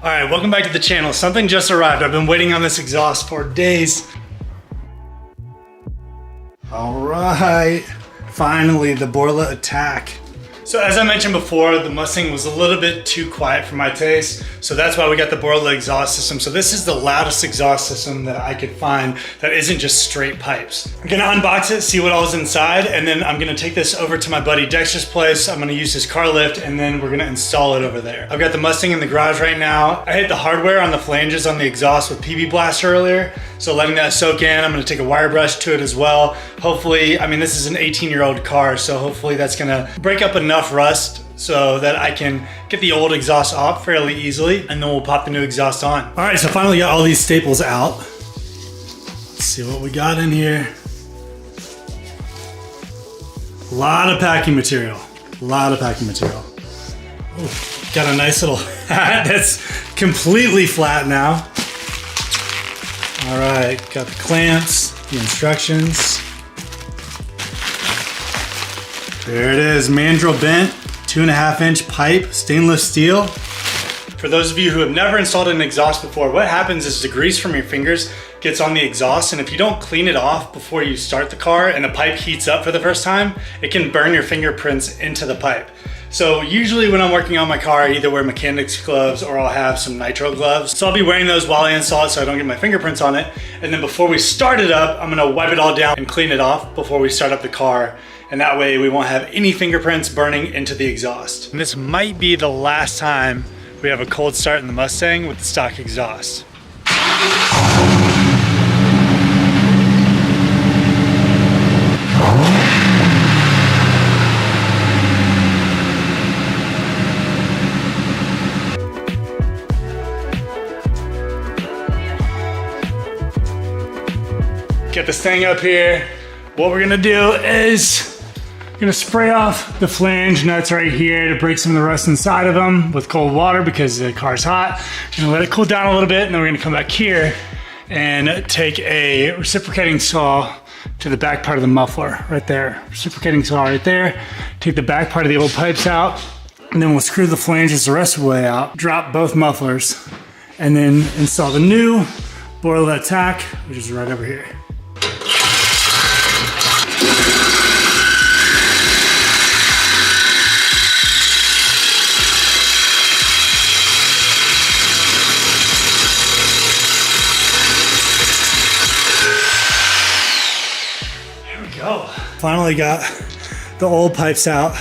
All right, welcome back to the channel. Something just arrived. I've been waiting on this exhaust for days. All right, finally the Borla ATAK. So as I mentioned before, the Mustang was a little bit too quiet for my taste. So that's why we got the Borla exhaust system. So this is the loudest exhaust system that I could find that isn't just straight pipes. I'm gonna unbox it, see what all is inside, and then I'm gonna take this over to my buddy Dexter's place. I'm gonna use his car lift, and then we're gonna install it over there. I've got the Mustang in the garage right now. I hit the hardware on the flanges on the exhaust with PB Blaster earlier. So letting that soak in, I'm gonna take a wire brush to it as well. Hopefully, I mean, this is an 18-year-old car, so hopefully that's gonna break up enough rust so that I can get the old exhaust off fairly easily, and then we'll pop the new exhaust on. All right, so finally got all these staples out. Let's see what we got in here. A lot of packing material. A lot of packing material. Ooh, got a nice little hat that's completely flat now. All right, got the clamps, the instructions. There it is, mandrel bent, 2.5-inch pipe, stainless steel. For those of you who have never installed an exhaust before, what happens is the grease from your fingers gets on the exhaust, and if you don't clean it off before you start the car and the pipe heats up for the first time, it can burn your fingerprints into the pipe. So usually when I'm working on my car, I either wear mechanics gloves or I'll have some nitro gloves. So I'll be wearing those while I install it so I don't get my fingerprints on it. And then before we start it up, I'm gonna wipe it all down and clean it off before we start up the car. And that way we won't have any fingerprints burning into the exhaust. And this might be the last time we have a cold start in the Mustang with the stock exhaust. Get this thing up here. What we're gonna do is we're gonna spray off the flange nuts right here to break some of the rust inside of them with cold water because the car's hot. Gonna let it cool down a little bit, and then we're gonna come back here and take a reciprocating saw to the back part of the muffler right there. Reciprocating saw right there. Take the back part of the old pipes out, and then we'll screw the flanges the rest of the way out, drop both mufflers, and then install the new Borla ATAK, which is right over here. Finally got the old pipes out.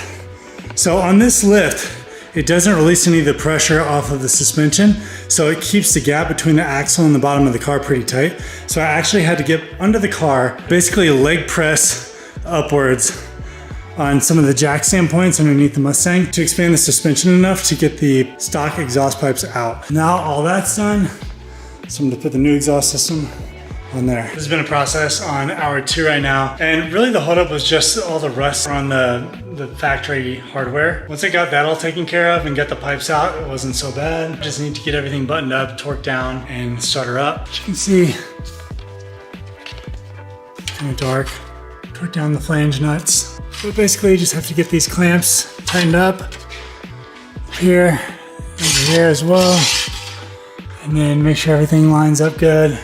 So on this lift, it doesn't release any of the pressure off of the suspension, so it keeps the gap between the axle and the bottom of the car pretty tight. So I actually had to get under the car, basically leg press upwards on some of the jack stand points underneath the Mustang to expand the suspension enough to get the stock exhaust pipes out. Now all that's done, so I'm gonna put the new exhaust system on there. This has been a process on hour 2 right now, and really the holdup was just all the rust on the factory hardware. Once I got that all taken care of and got the pipes out, it wasn't so bad. Just need to get everything buttoned up, torqued down, and start her up. As you can see, kind of dark. Torque down the flange nuts. So basically you just have to get these clamps tightened up here, over here as well, and then make sure everything lines up good.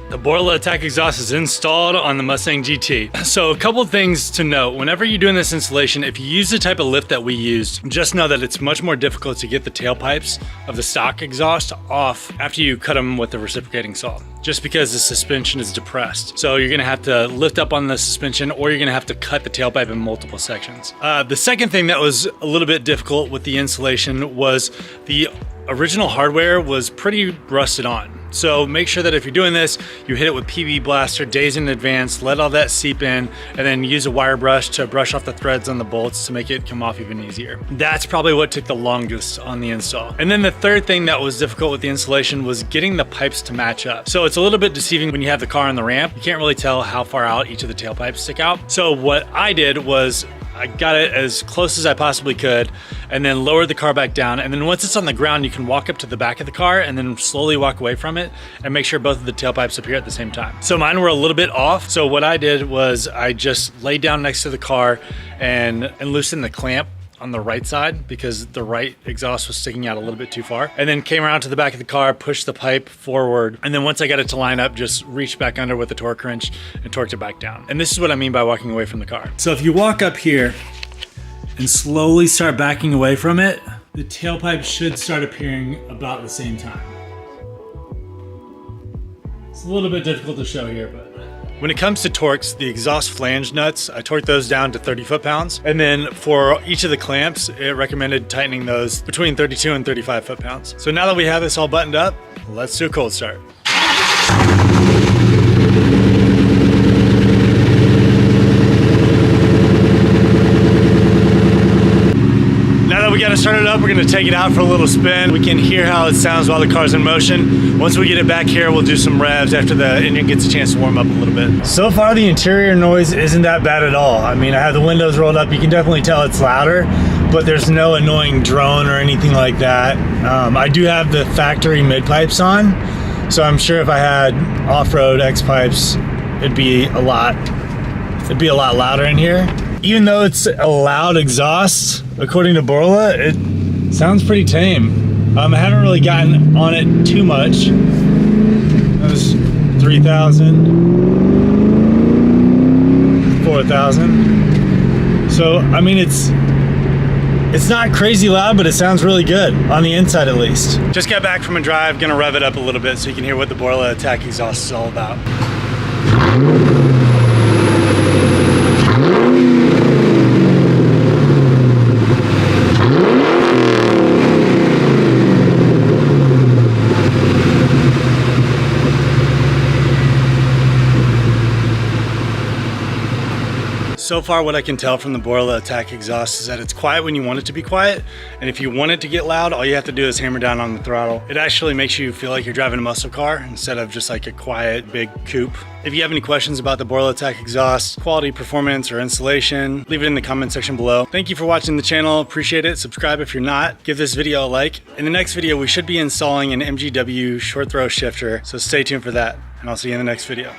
The Borla ATAK exhaust is installed on the Mustang GT. So a couple things to note. Whenever you're doing this installation, if you use the type of lift that we used, just know that it's much more difficult to get the tailpipes of the stock exhaust off after you cut them with the reciprocating saw, just because the suspension is depressed. So you're gonna have to lift up on the suspension, or you're gonna have to cut the tailpipe in multiple sections. The second thing that was a little bit difficult with the installation was the original hardware was pretty rusted on. So make sure that if you're doing this, you hit it with PB Blaster days in advance, let all that seep in, and then use a wire brush to brush off the threads on the bolts to make it come off even easier. That's probably what took the longest on the install. And then the third thing that was difficult with the installation was getting the pipes to match up. So it's a little bit deceiving when you have the car on the ramp. You can't really tell how far out each of the tailpipes stick out. So what I did was I got it as close as I possibly could and then lowered the car back down. And then once it's on the ground, you can walk up to the back of the car and then slowly walk away from it and make sure both of the tailpipes appear at the same time. So mine were a little bit off. So what I did was I just laid down next to the car and loosened the clamp on the right side because the right exhaust was sticking out a little bit too far. And then came around to the back of the car, pushed the pipe forward. And then once I got it to line up, just reached back under with the torque wrench and torqued it back down. And this is what I mean by walking away from the car. So if you walk up here and slowly start backing away from it, the tailpipe should start appearing about the same time. It's a little bit difficult to show here, but. When it comes to torques, the exhaust flange nuts, I torqued those down to 30 foot-pounds. And then for each of the clamps, it recommended tightening those between 32 and 35 foot-pounds. So now that we have this all buttoned up, let's do a cold start. We got it started up, we're gonna take it out for a little spin. We can hear how it sounds while the car's in motion. Once we get it back here, we'll do some revs after the engine gets a chance to warm up a little bit. So far, the interior noise isn't that bad at all. I mean, I have the windows rolled up. You can definitely tell it's louder, but there's no annoying drone or anything like that. I do have the factory mid pipes on, so I'm sure if I had off-road X pipes, it'd be a lot louder in here. Even though it's a loud exhaust, according to Borla, it sounds pretty tame. I haven't really gotten on it too much. That was 3,000, 4,000. So, I mean, it's not crazy loud, but it sounds really good, on the inside at least. Just got back from a drive, gonna rev it up a little bit so you can hear what the Borla ATAK exhaust is all about. So far, what I can tell from the Borla ATAK exhaust is that it's quiet when you want it to be quiet, and if you want it to get loud, all you have to do is hammer down on the throttle. It actually makes you feel like you're driving a muscle car instead of just like a quiet, big coupe. If you have any questions about the Borla ATAK exhaust, quality, performance, or installation, leave it in the comment section below. Thank you for watching the channel, appreciate it. Subscribe if you're not. Give this video a like. In the next video, we should be installing an MGW short throw shifter, so stay tuned for that, and I'll see you in the next video.